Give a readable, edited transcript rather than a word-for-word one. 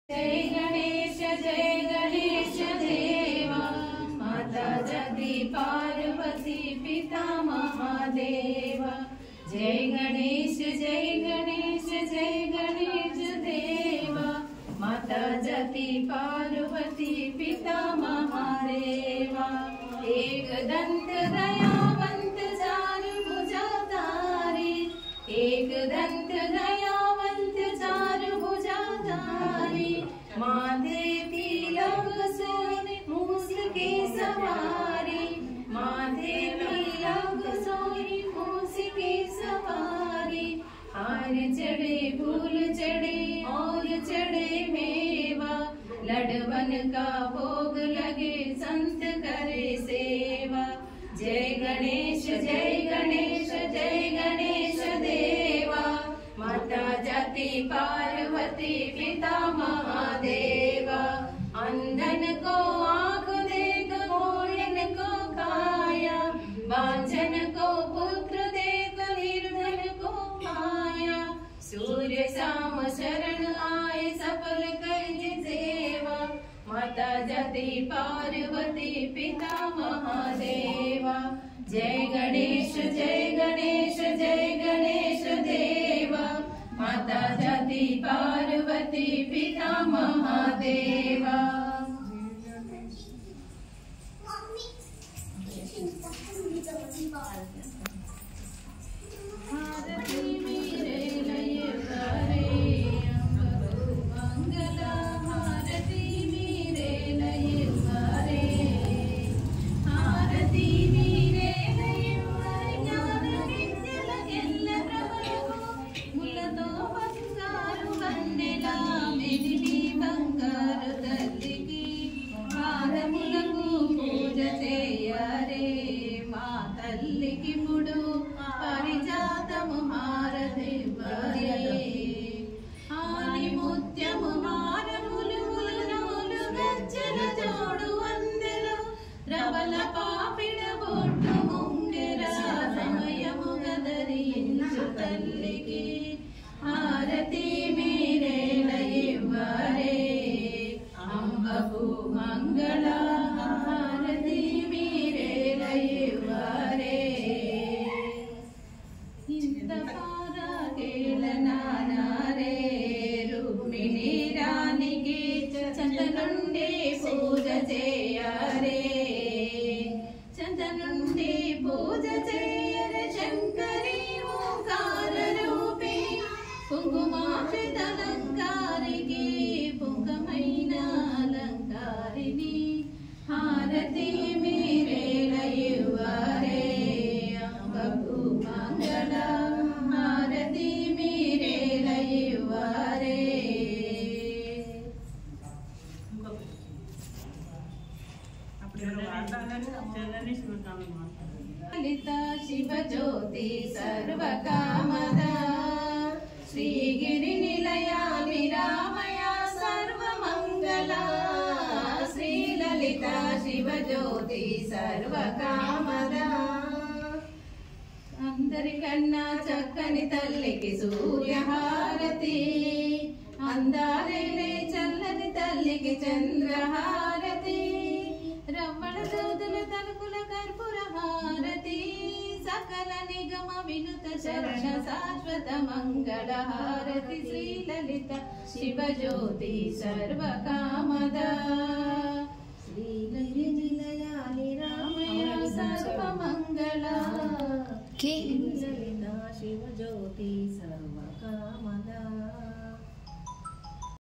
जय गणेश देवा माता जगती पार्वती पिता महादेवा। जय गणेश देवा माता जगती पार्वती पिता महादेवा। एक दंत दयावंत चारु भुजाधारी, एक दंत दयावंत चारु भुजाधारी। माथे तिलक सोने मूस की सवारी, माथे तिलक सोने मूस की सवारी। हार चढ़े फूल चढ़े और चढ़े मेवा, लडवन का भोग लगे संत करे सेवा। जय गणेश देवा माता जगती पार्वती पिता महादेवा। अंधन को आँख देख मोहन को काया, वांछन को पुत्र देख निर्धन को पाया। सूर्य शाम शरण आए सफल करिए सेवा, माता जगती पार्वती पिता महादेवा। जय गणेश देवा माता जगती पार्वती पिता महादेवा। आरती मेरे लय करे मंगला, आरती मेरे लय करे, आरती मेरे लय ज्ञान विद्यलకెల్ల ప్రభువు ములతో బంగారు వన్నెలా మెదిలి బంగారు తల్లికి పాదములకు పూజ చేయరే మా తల్లికి ముడు పరిజాతము హారతివ్వరే। ఆని ముత్యము హారములు ములునోలు గజ్జల జోడు వందెలు రవల పాపిడ బొట్టు ముంగెర సమయము గదరించు తల్లికి హారతి మీరే లయివ్వరే అంబకు మంగళ, హారతి మీరే లయివ్వరే। ఇంత పారాకేల నానారే రుక్మిణి రాణికి చంత నుండి పూజ చేయరే, చంత నుండి పూజ చేయరే। శంకరి ఓంకార రూపి కుంకుమాక్షితలంకారికి పుంకమైన అలంకారిణి హారతి మీరే లయివ్వరే అంబకు మంగళ, హారతి మీరే లయివ్వరే। లలిత శివ జ్యోతి సర్వకామద, శ్రీగిరి నిలయా నిరామయ సర్వమంగళ। శ్రీ లలిత శివ జ్యోతి సర్వకామద, అందరికన్నా చక్కని తల్లికి సూర్యహారతి, అందాలే చల్లని తల్లికి చంద్రహారతి। రవ్వణ దూదుల తలుకుల కర్పూర హారతి, సకల నిగమ వినుత శరణ శాశ్వత మంగళ హారతి। శ్రీ లలిత శివ జ్యోతి సర్వకామద, శ్రీ నిలయా నిరామయ సర్వమంగళ। లలిత శివ జ్యోతి సర్వకామద।